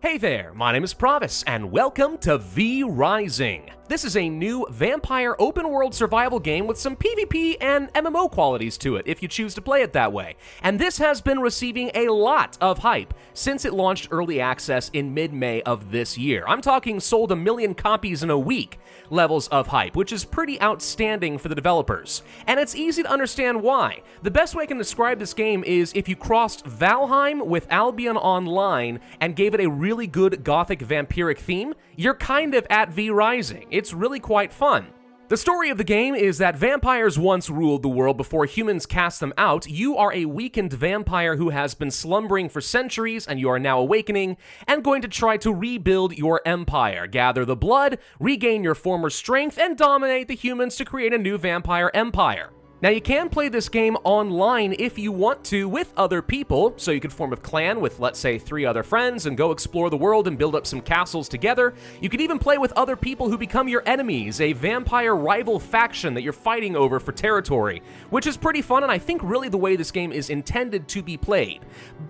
Hey there, my name is Pravus, and welcome to V Rising. This is a new vampire open-world survival game with some PvP and MMO qualities to it, if you choose to play it that way. And this has been receiving a lot of hype since it launched early access in mid-May of this year. I'm talking sold 1 million copies in a week levels of hype, which is pretty outstanding for the developers. And it's easy to understand why. The best way I can describe this game is if you crossed Valheim with Albion Online and gave it a really good Gothic vampiric theme, you're kind of at V Rising. It's really quite fun. The story of the game is that vampires once ruled the world before humans cast them out. You are a weakened vampire who has been slumbering for centuries, and you are now awakening and going to try to rebuild your empire, gather the blood, regain your former strength, and dominate the humans to create a new vampire empire. Now, you can play this game online if you want to with other people, so you could form a clan with, let's say, 3 other friends and go explore the world and build up some castles together. You could even play with other people who become your enemies, a vampire rival faction that you're fighting over for territory, which is pretty fun and I think really the way this game is intended to be played.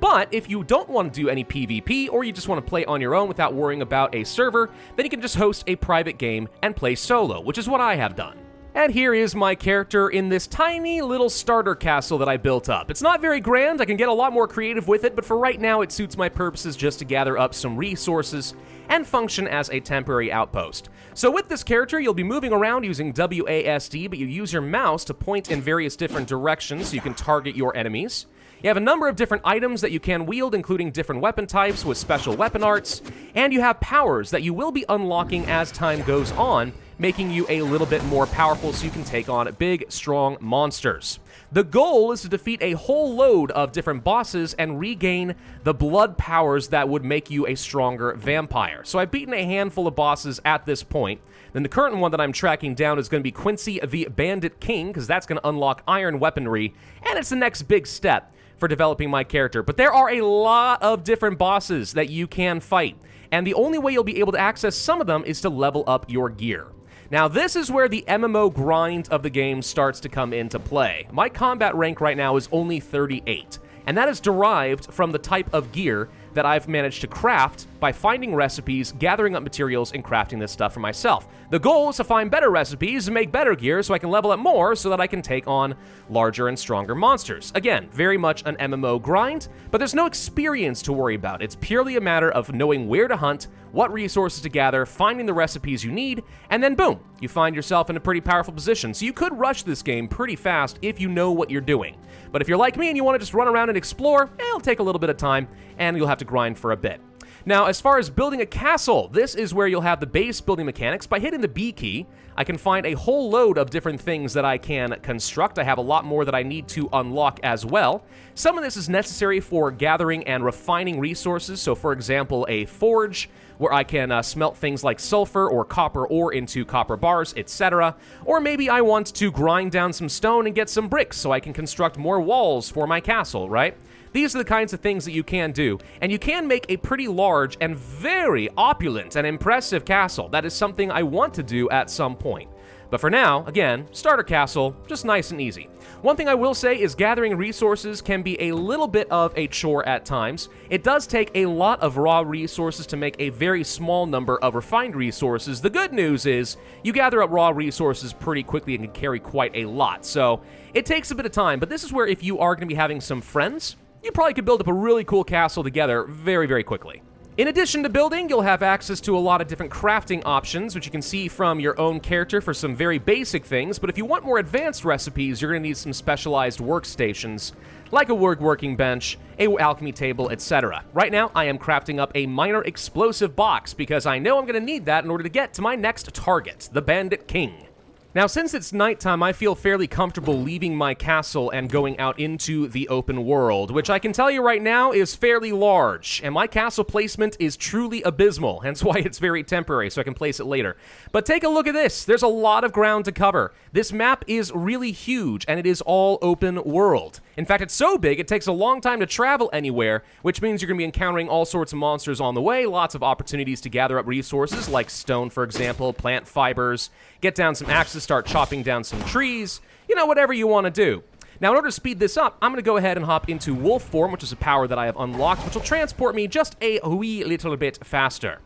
But if you don't want to do any PvP or you just want to play on your own without worrying about a server, then you can just host a private game and play solo, which is what I have done. And here is my character in this tiny little starter castle that I built up. It's not very grand, I can get a lot more creative with it, but for right now it suits my purposes just to gather up some resources and function as a temporary outpost. So with this character, you'll be moving around using WASD, but you use your mouse to point in various different directions so you can target your enemies. You have a number of different items that you can wield, including different weapon types with special weapon arts, and you have powers that you will be unlocking as time goes on, making you a little bit more powerful so you can take on big, strong monsters. The goal is to defeat a whole load of different bosses and regain the blood powers that would make you a stronger vampire. So I've beaten a handful of bosses at this point. Then the current one that I'm tracking down is going to be Quincy the Bandit King, because that's going to unlock iron weaponry, and it's the next big step for developing my character. But there are a lot of different bosses that you can fight, and the only way you'll be able to access some of them is to level up your gear. Now, this is where the MMO grind of the game starts to come into play. My combat rank right now is only 38, and that is derived from the type of gear that I've managed to craft by finding recipes, gathering up materials, and crafting this stuff for myself. The goal is to find better recipes and make better gear so I can level up more so that I can take on larger and stronger monsters. Again, very much an MMO grind, but there's no experience to worry about. It's purely a matter of knowing where to hunt, what resources to gather, finding the recipes you need, and then boom, you find yourself in a pretty powerful position. So you could rush this game pretty fast if you know what you're doing. But if you're like me and you want to just run around and explore, it'll take a little bit of time, and you'll have to grind for a bit. Now, as far as building a castle, this is where you'll have the base building mechanics. By hitting the B key, I can find a whole load of different things that I can construct. I have a lot more that I need to unlock as well. Some of this is necessary for gathering and refining resources. So, for example, a forge, where I can smelt things like sulfur or copper ore into copper bars, etc. Or maybe I want to grind down some stone and get some bricks so I can construct more walls for my castle, right? These are the kinds of things that you can do, and you can make a pretty large and very opulent and impressive castle. That is something I want to do at some point. But for now, again, starter castle, just nice and easy. One thing I will say is gathering resources can be a little bit of a chore at times. It does take a lot of raw resources to make a very small number of refined resources. The good news is you gather up raw resources pretty quickly and can carry quite a lot. So it takes a bit of time, but this is where if you are going to be having some friends, you probably could build up a really cool castle together very, very quickly. In addition to building, you'll have access to a lot of different crafting options, which you can see from your own character for some very basic things, but if you want more advanced recipes, you're going to need some specialized workstations, like a working bench, a alchemy table, etc. Right now, I am crafting up a minor explosive box, because I know I'm going to need that in order to get to my next target, the Bandit King. Now, since it's nighttime, I feel fairly comfortable leaving my castle and going out into the open world, which I can tell you right now is fairly large, and my castle placement is truly abysmal, hence why it's very temporary, so I can place it later. But take a look at this. There's a lot of ground to cover. This map is really huge, and it is all open world. In fact, it's so big, it takes a long time to travel anywhere, which means you're going to be encountering all sorts of monsters on the way, lots of opportunities to gather up resources, like stone, for example, plant fibers, get down some axes, start chopping down some trees, you know, whatever you want to do. Now, in order to speed this up, I'm going to go ahead and hop into wolf form, which is a power that I have unlocked, which will transport me just a wee little bit faster.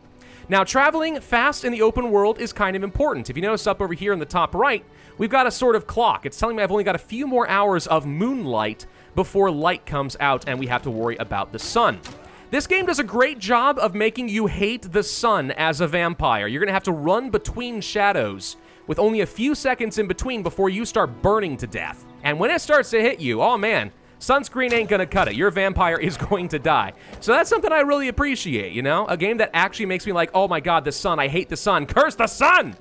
Now, traveling fast in the open world is kind of important. If you notice up over here in the top right, we've got a sort of clock. It's telling me I've only got a few more hours of moonlight before light comes out and we have to worry about the sun. This game does a great job of making you hate the sun as a vampire. You're going to have to run between shadows with only a few seconds in between before you start burning to death. And when it starts to hit you, oh man, sunscreen ain't gonna cut it. Your vampire is going to die. So that's something I really appreciate, you know? A game that actually makes me like, oh my god, the sun, I hate the sun. Curse the sun!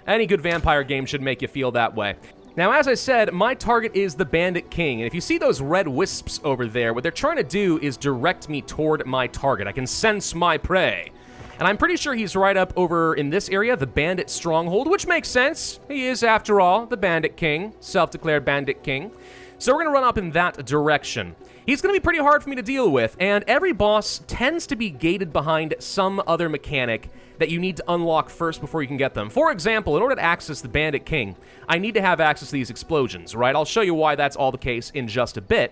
Any good vampire game should make you feel that way. Now, as I said, my target is the Bandit King, and if you see those red wisps over there, what they're trying to do is direct me toward my target. I can sense my prey. And I'm pretty sure he's right up over in this area, the Bandit Stronghold, which makes sense. He is, after all, the Bandit King, self-declared Bandit King. So we're going to run up in that direction. He's going to be pretty hard for me to deal with, and every boss tends to be gated behind some other mechanic that you need to unlock first before you can get them. For example, in order to access the Bandit King, I need to have access to these explosions, right? I'll show you why that's all the case in just a bit.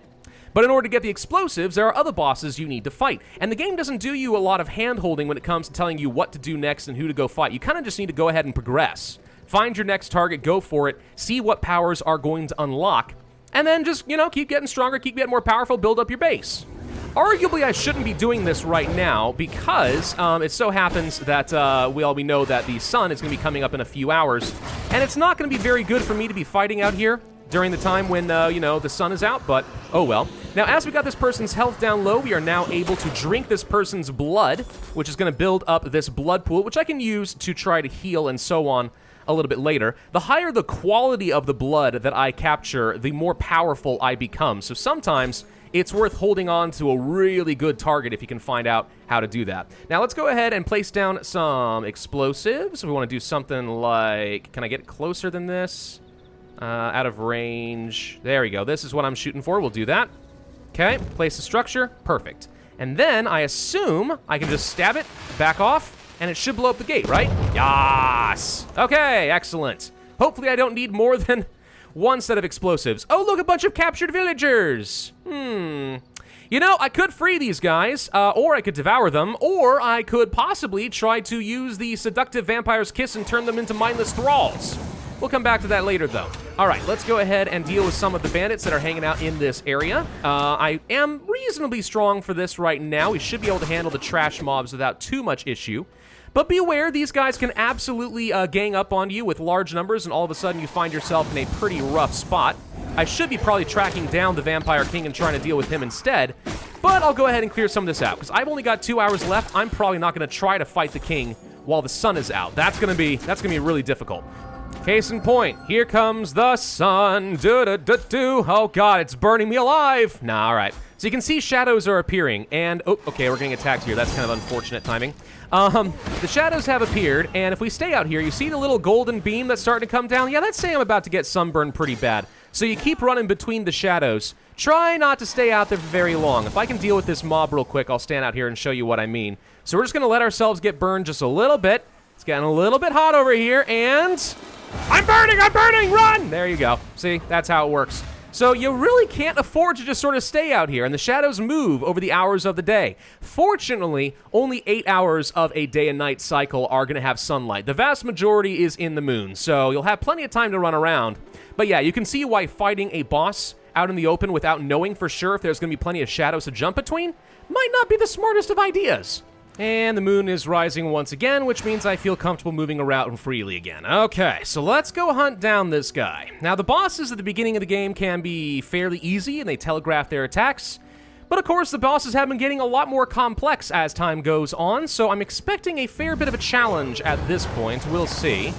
But in order to get the explosives, there are other bosses you need to fight. And the game doesn't do you a lot of hand-holding when it comes to telling you what to do next and who to go fight. You kind of just need to go ahead and progress. Find your next target, go for it, see what powers are going to unlock, and then just, you know, keep getting stronger, keep getting more powerful, build up your base. Arguably, I shouldn't be doing this right now because it so happens that we know that the sun is going to be coming up in a few hours, and it's not going to be very good for me to be fighting out here during the time when, you know, the sun is out, but oh well. Now, as we got this person's health down low, we are now able to drink this person's blood, which is going to build up this blood pool, which I can use to try to heal and so on a little bit later. The higher the quality of the blood that I capture, the more powerful I become. So sometimes it's worth holding on to a really good target if you can find out how to do that. Now let's go ahead and place down some explosives. We want to do something like, can I get closer than this? Out of range. There we go. This is what I'm shooting for. We'll do that. Okay, place the structure. Perfect. And then I assume I can just stab it, back off, and it should blow up the gate, right? Yas! Okay, excellent. Hopefully I don't need more than one set of explosives. Oh, look, a bunch of captured villagers. You know, I could free these guys, or I could devour them, or I could possibly try to use the seductive vampire's kiss and turn them into mindless thralls. We'll come back to that later, though. All right, let's go ahead and deal with some of the bandits that are hanging out in this area. I am reasonably strong for this right now. We should be able to handle the trash mobs without too much issue. But be aware, these guys can absolutely gang up on you with large numbers, and all of a sudden you find yourself in a pretty rough spot. I should be probably tracking down the Vampire King and trying to deal with him instead, but I'll go ahead and clear some of this out, because I've only got 2 hours left. I'm probably not going to try to fight the king while the sun is out. That's gonna be really difficult. Case in point, here comes the sun. Do-do-do-do. Oh god, it's burning me alive. Nah, all right. So you can see shadows are appearing, and oh, okay, we're getting attacked here. That's kind of unfortunate timing. The shadows have appeared, and if we stay out here, you see the little golden beam that's starting to come down? Yeah, that's saying I'm about to get sunburned pretty bad. So you keep running between the shadows. Try not to stay out there for very long. If I can deal with this mob real quick, I'll stand out here and show you what I mean. So we're just gonna let ourselves get burned just a little bit. It's getting a little bit hot over here, and I'm burning, run! There you go. See, that's how it works. So you really can't afford to just sort of stay out here, and the shadows move over the hours of the day. Fortunately, only 8 hours of a day and night cycle are going to have sunlight. The vast majority is in the moon, so you'll have plenty of time to run around. But yeah, you can see why fighting a boss out in the open without knowing for sure if there's going to be plenty of shadows to jump between might not be the smartest of ideas. And the moon is rising once again, which means I feel comfortable moving around freely again. Okay, so let's go hunt down this guy. Now, the bosses at the beginning of the game can be fairly easy, and they telegraph their attacks. But of course, the bosses have been getting a lot more complex as time goes on, so I'm expecting a fair bit of a challenge at this point. We'll see.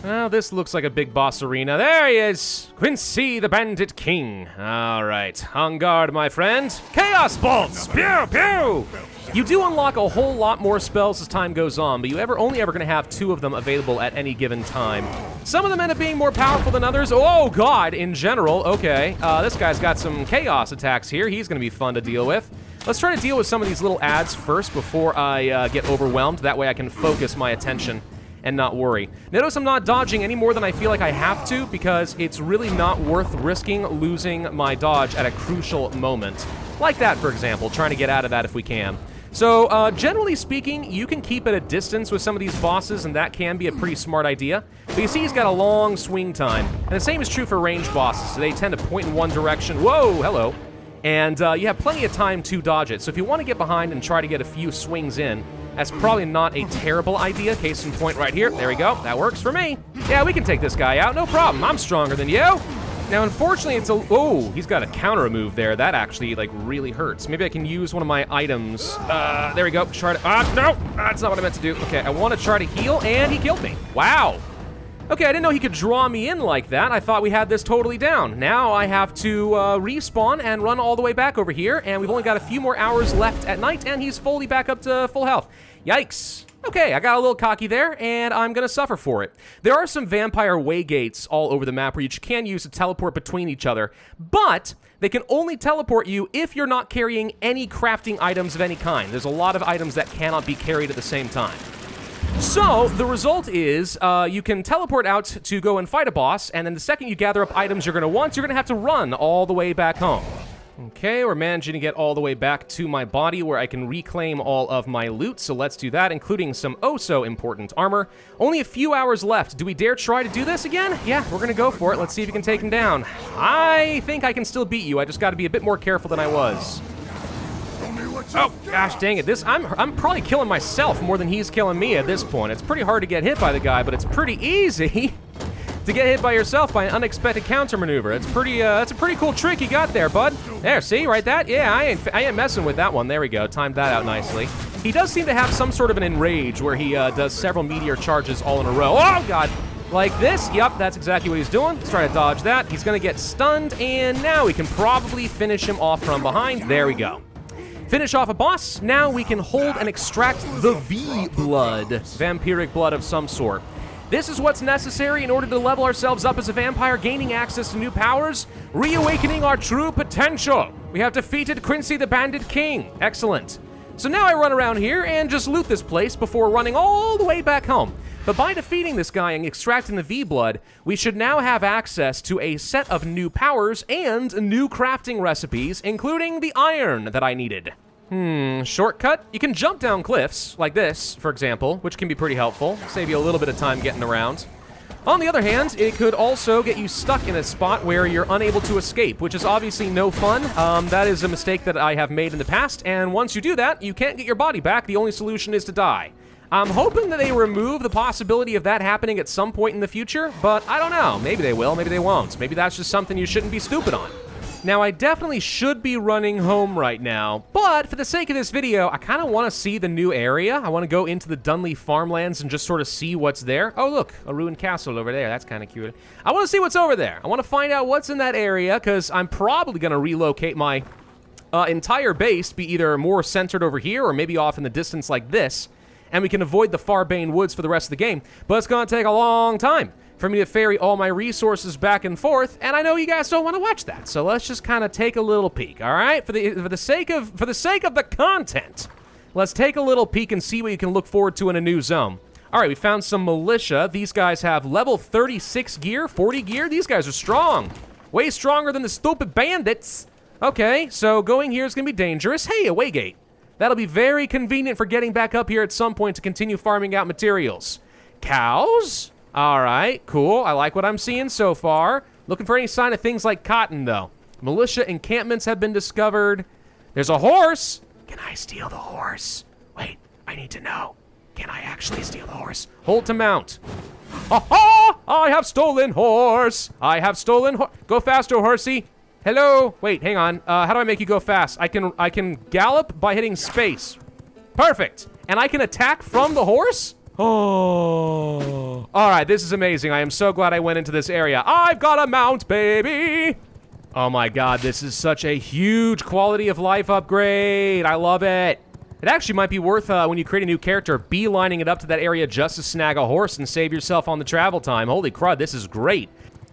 Well, this looks like a big boss arena. There he is! Quincy the Bandit King. All right, on guard, my friend. Chaos Bolts! Pew, pew! You do unlock a whole lot more spells as time goes on, but you only ever going to have 2 of them available at any given time. Some of them end up being more powerful than others. Oh, God, in general. Okay, this guy's got some chaos attacks here. He's going to be fun to deal with. Let's try to deal with some of these little ads first before I get overwhelmed. That way I can focus my attention and not worry. Notice I'm not dodging any more than I feel like I have to, because it's really not worth risking losing my dodge at a crucial moment. Like that, for example, trying to get out of that if we can. So, generally speaking, you can keep at a distance with some of these bosses, and that can be a pretty smart idea. But you see he's got a long swing time. And the same is true for ranged bosses, so they tend to point in one direction. Whoa, hello. And you have plenty of time to dodge it. So if you want to get behind and try to get a few swings in, that's probably not a terrible idea. Case in point right here. There we go. That works for me. Yeah, we can take this guy out. No problem. I'm stronger than you. Now, unfortunately, it's a... Oh, he's got a counter move there. That actually, like, really hurts. Maybe I can use one of my items. There we go. Try to... no! That's not what I meant to do. Okay, I want to try to heal, and he killed me. Wow. Okay, I didn't know he could draw me in like that. I thought we had this totally down. Now I have to respawn and run all the way back over here, and we've only got a few more hours left at night, and he's fully back up to full health. Yikes. Okay, I got a little cocky there, and I'm gonna suffer for it. There are some vampire waygates all over the map where you can use to teleport between each other, but they can only teleport you if you're not carrying any crafting items of any kind. There's a lot of items that cannot be carried at the same time. So, the result is, you can teleport out to go and fight a boss, and then the second you gather up items you're gonna want, you're gonna have to run all the way back home. Okay, we're managing to get all the way back to my body where I can reclaim all of my loot, so let's do that, including some oh-so-important armor. Only a few hours left. Do we dare try to do this again? Yeah, we're gonna go for it. Let's see if you can take him down. I think I can still beat you. I just gotta be a bit more careful than I was. Oh, gosh dang it. I'm probably killing myself more than he's killing me at this point. It's pretty hard to get hit by the guy, but it's pretty easy to get hit by yourself by an unexpected counter maneuver. It's pretty, that's a pretty cool trick you got there, bud. There, see, right that? Yeah, I ain't messing with that one. There we go, timed that out nicely. He does seem to have some sort of an enrage where he does several meteor charges all in a row. Oh, God. Like this. Yep, that's exactly what he's doing. Let's try to dodge that. He's gonna get stunned, and now we can probably finish him off from behind. There we go. Finish off a boss. Now we can hold and extract the V-blood. Vampiric blood of some sort. This is what's necessary in order to level ourselves up as a vampire, gaining access to new powers, reawakening our true potential. We have defeated Quincy the Bandit King. Excellent. So now I run around here and just loot this place before running all the way back home. But by defeating this guy and extracting the V-blood, we should now have access to a set of new powers and new crafting recipes, including the iron that I needed. Shortcut? You can jump down cliffs, like this, for example, which can be pretty helpful. Save you a little bit of time getting around. On the other hand, it could also get you stuck in a spot where you're unable to escape, which is obviously no fun. That is a mistake that I have made in the past, and once you do that, you can't get your body back. The only solution is to die. I'm hoping that they remove the possibility of that happening at some point in the future, but I don't know. Maybe they will, maybe they won't. Maybe that's just something you shouldn't be stupid on. Now, I definitely should be running home right now, but for the sake of this video, I kind of want to see the new area. I want to go into the Dunley farmlands and just sort of see what's there. Oh, look, a ruined castle over there. That's kind of cute. I want to see what's over there. I want to find out what's in that area, because I'm probably going to relocate my entire base to be either more centered over here or maybe off in the distance like this, and we can avoid the Farbane Woods for the rest of the game. But it's going to take a long time for me to ferry all my resources back and forth, and I know you guys don't want to watch that. So let's just kind of take a little peek, all right? For the sake of the content, let's take a little peek and see what you can look forward to in a new zone. All right, we found some militia. These guys have level 36 gear, 40 gear. These guys are strong. Way stronger than the stupid bandits. Okay, so going here is going to be dangerous. Hey, a waygate. That'll be very convenient for getting back up here at some point to continue farming out materials. Cows? All right, cool. I like what I'm seeing so far. Looking for any sign of things like cotton, though. Militia encampments have been discovered. There's a horse. Can I steal the horse? Wait, I need to know. Can I actually steal the horse? Hold to mount. Ha! I have stolen horse. I have stolen horse. Go faster, horsey. Hello. Wait, hang on. How do I make you go fast? I can gallop by hitting space. Perfect. And I can attack from the horse? Oh. All right, this is amazing. I am so glad I went into this area. I've got a mount, baby. Oh my God, this is such a huge quality of life upgrade. I love it. It actually might be worth, when you create a new character, beelining it up to that area just to snag a horse and save yourself on the travel time. Holy crud, this is great.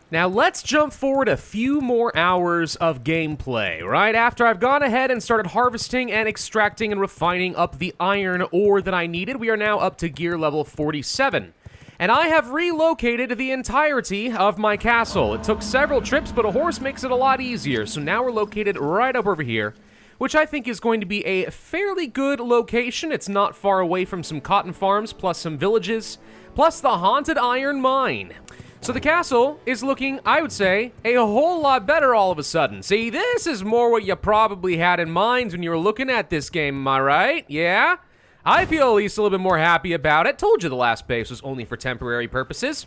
Now, let's jump forward a few more hours of gameplay. Right after I've gone ahead and started harvesting and extracting and refining up the iron ore that I needed, we are now up to gear level 47. And I have relocated the entirety of my castle. It took several trips, but a horse makes it a lot easier. So now we're located right up over here, which I think is going to be a fairly good location. It's not far away from some cotton farms, plus some villages, plus the haunted iron mine. So the castle is looking, I would say, a whole lot better all of a sudden. See, this is more what you probably had in mind when you were looking at this game, am I right? Yeah? I feel at least a little bit more happy about it. Told you the last base was only for temporary purposes.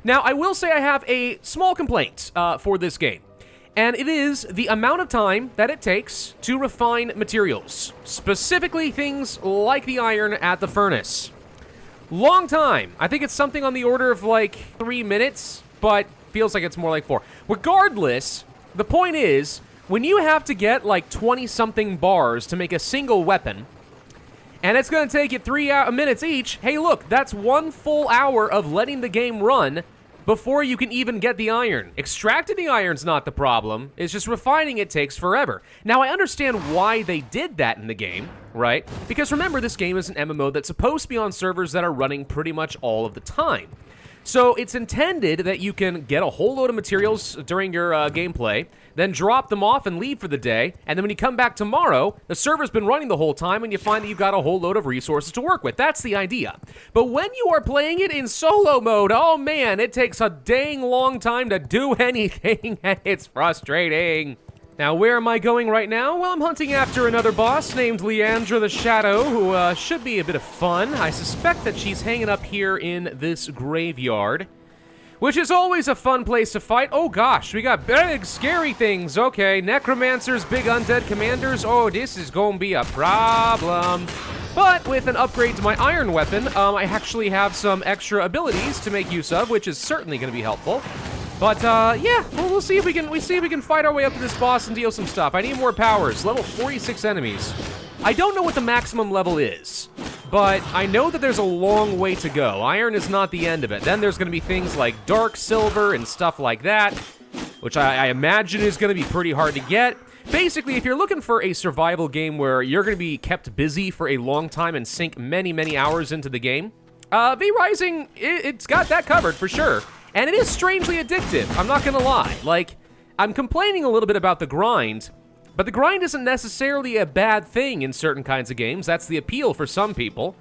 Now, I will say I have a small complaint for this game, and it is the amount of time that it takes to refine materials, specifically things like the iron at the furnace. Long time. I think it's something on the order of like 3 minutes, but feels like it's more like 4. Regardless, the point is, when you have to get like 20-something bars to make a single weapon, and it's going to take you 3 minutes each, hey look, that's 1 full hour of letting the game run before you can even get the iron. Extracting the iron's not the problem, it's just refining it takes forever. Now, I understand why they did that in the game, right? Because remember, this game is an MMO that's supposed to be on servers that are running pretty much all of the time. So it's intended that you can get a whole load of materials during your gameplay, then drop them off and leave for the day, and then when you come back tomorrow, the server's been running the whole time and you find that you've got a whole load of resources to work with. That's the idea. But when you are playing it in solo mode, oh man, it takes a dang long time to do anything, and it's frustrating. Now, where am I going right now? Well, I'm hunting after another boss named Leandra the Shadow, who should be a bit of fun. I suspect that she's hanging up here in this graveyard, which is always a fun place to fight. Oh gosh, we got big, scary things. Okay, necromancers, big undead commanders. Oh, this is gonna be a problem. But with an upgrade to my iron weapon, I actually have some extra abilities to make use of, which is certainly gonna be helpful. But, yeah, we'll see if we can fight our way up to this boss and deal some stuff. I need more powers. Level 46 enemies. I don't know what the maximum level is, but I know that there's a long way to go. Iron is not the end of it. Then there's going to be things like dark silver and stuff like that, which I imagine is going to be pretty hard to get. Basically, if you're looking for a survival game where you're going to be kept busy for a long time and sink many, many hours into the game, V-Rising, it's got that covered for sure. And it is strangely addictive, I'm not gonna lie. Like, I'm complaining a little bit about the grind, but the grind isn't necessarily a bad thing in certain kinds of games. That's the appeal for some people.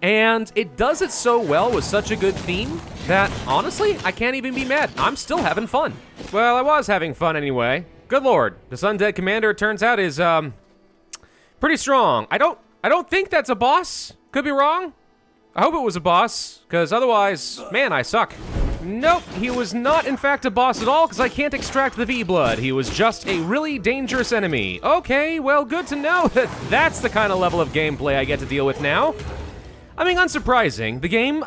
And it does it so well with such a good theme that, honestly, I can't even be mad. I'm still having fun. Well, I was having fun anyway. Good lord, this undead commander, it turns out, is, pretty strong. I don't think that's a boss. Could be wrong. I hope it was a boss, because otherwise, man, I suck. Nope, he was not in fact a boss at all because I can't extract the V-blood. He was just a really dangerous enemy. Okay, well, good to know that that's the kind of level of gameplay I get to deal with now. I mean, unsurprising. The game,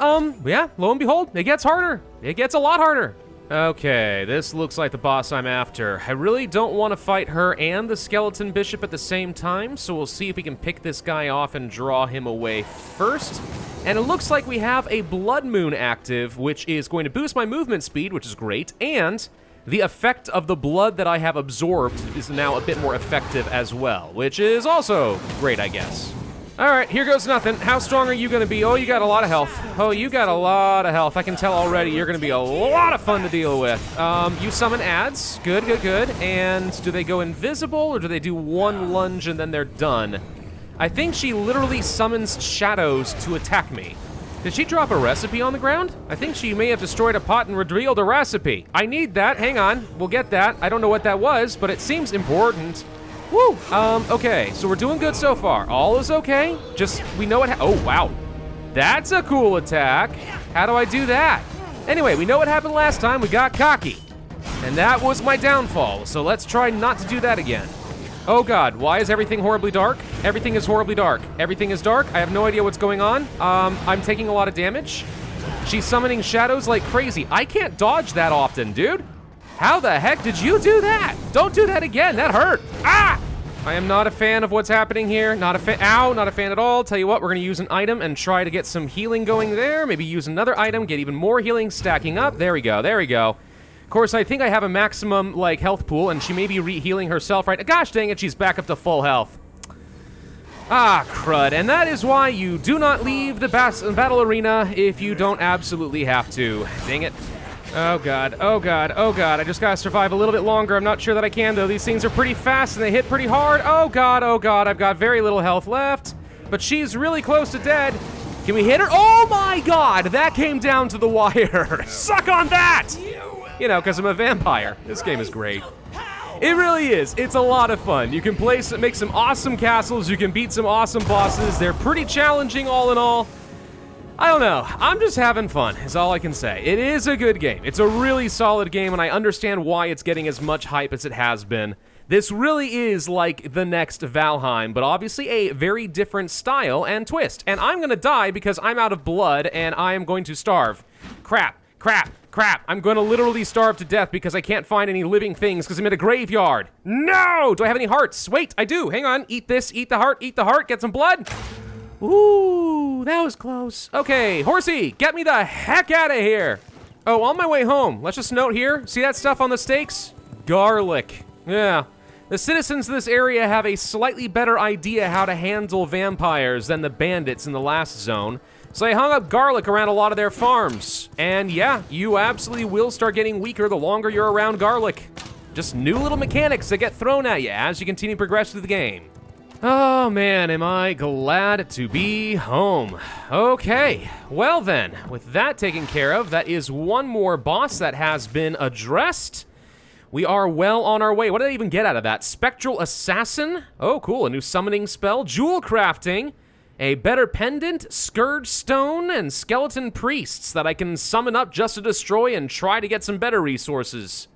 yeah, lo and behold, it gets harder. It gets a lot harder. Okay, this looks like the boss I'm after. I really don't want to fight her and the skeleton bishop at the same time, so we'll see if we can pick this guy off and draw him away first. And it looks like we have a blood moon active, which is going to boost my movement speed, which is great, and the effect of the blood that I have absorbed is now a bit more effective as well, which is also great, I guess. All right, here goes nothing. How strong are you gonna be? Oh, you got a lot of health. Oh, you got a lot of health. I can tell already you're gonna be a lot of fun to deal with. You summon ads. Good, good, good. And do they go invisible, or do they do one lunge and then they're done? I think she literally summons shadows to attack me. Did she drop a recipe on the ground? I think she may have destroyed a pot and revealed a recipe. I need that. Hang on. We'll get that. I don't know what that was, but it seems important. Woo! Okay, so we're doing good so far. All is okay. Just, we know what oh, wow. That's a cool attack. How do I do that? Anyway, we know what happened last time. We got cocky. And that was my downfall, so let's try not to do that again. Oh god, why is everything horribly dark? Everything is horribly dark. Everything is dark. I have no idea what's going on. I'm taking a lot of damage. She's summoning shadows like crazy. I can't dodge that often, dude. How the heck did you do that? Don't do that again, that hurt. Ah! I am not a fan of what's happening here. Not a fan, ow, not a fan at all. Tell you what, we're gonna use an item and try to get some healing going there. Maybe use another item, get even more healing stacking up. There we go, there we go. Of course, I think I have a maximum, like, health pool, and she may be re-healing herself right. Gosh dang it, she's back up to full health. Ah, crud. And that is why you do not leave the battle arena if you don't absolutely have to. Dang it. Oh god, oh god, oh god. I just gotta survive a little bit longer. I'm not sure that I can, though. These things are pretty fast and they hit pretty hard. Oh god, oh god. I've got very little health left. But she's really close to dead. Can we hit her? Oh my god! That came down to the wire. Suck on that! You know, because I'm a vampire. This game is great. It really is. It's a lot of fun. You can make some awesome castles. You can beat some awesome bosses. They're pretty challenging all in all. I don't know. I'm just having fun, is all I can say. It is a good game. It's a really solid game, and I understand why it's getting as much hype as it has been. This really is like the next Valheim, but obviously a very different style and twist. And I'm gonna die because I'm out of blood, and I am going to starve. Crap, crap. Crap, I'm gonna literally starve to death because I can't find any living things because I'm in a graveyard. No! Do I have any hearts? Wait, I do. Hang on. Eat this, eat the heart, get some blood. Ooh, that was close. Okay, horsey, get me the heck out of here. Oh, on my way home, let's just note here. See that stuff on the stakes? Garlic. Yeah. The citizens of this area have a slightly better idea how to handle vampires than the bandits in the last zone. So they hung up garlic around a lot of their farms. And yeah, you absolutely will start getting weaker the longer you're around garlic. Just new little mechanics that get thrown at you as you continue to progress through the game. Oh man, am I glad to be home. Okay, well then, with that taken care of, that is one more boss that has been addressed. We are well on our way. What did I even get out of that? Spectral Assassin? Oh cool, a new summoning spell, jewel crafting. A better pendant, scourge stone, and skeleton priests that I can summon up just to destroy and try to get some better resources.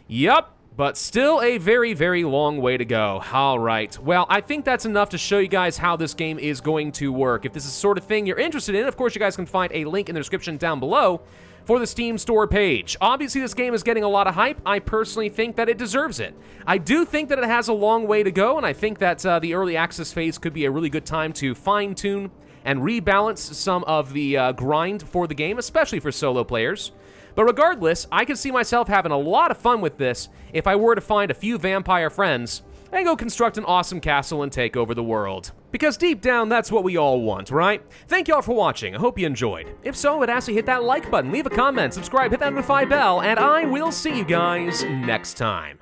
Yup, but still a very, very long way to go. All right, well, I think that's enough to show you guys how this game is going to work. If this is the sort of thing you're interested in, of course, you guys can find a link in the description down below for the Steam store page. Obviously, this game is getting a lot of hype. I personally think that it deserves it. I do think that it has a long way to go, and I think that the early access phase could be a really good time to fine-tune and rebalance some of the grind for the game, especially for solo players. But regardless, I could see myself having a lot of fun with this if I were to find a few vampire friends and go construct an awesome castle and take over the world. Because deep down, that's what we all want, right? Thank you all for watching. I hope you enjoyed. If so, I'd ask you to hit that like button, leave a comment, subscribe, hit that notify bell, and I will see you guys next time.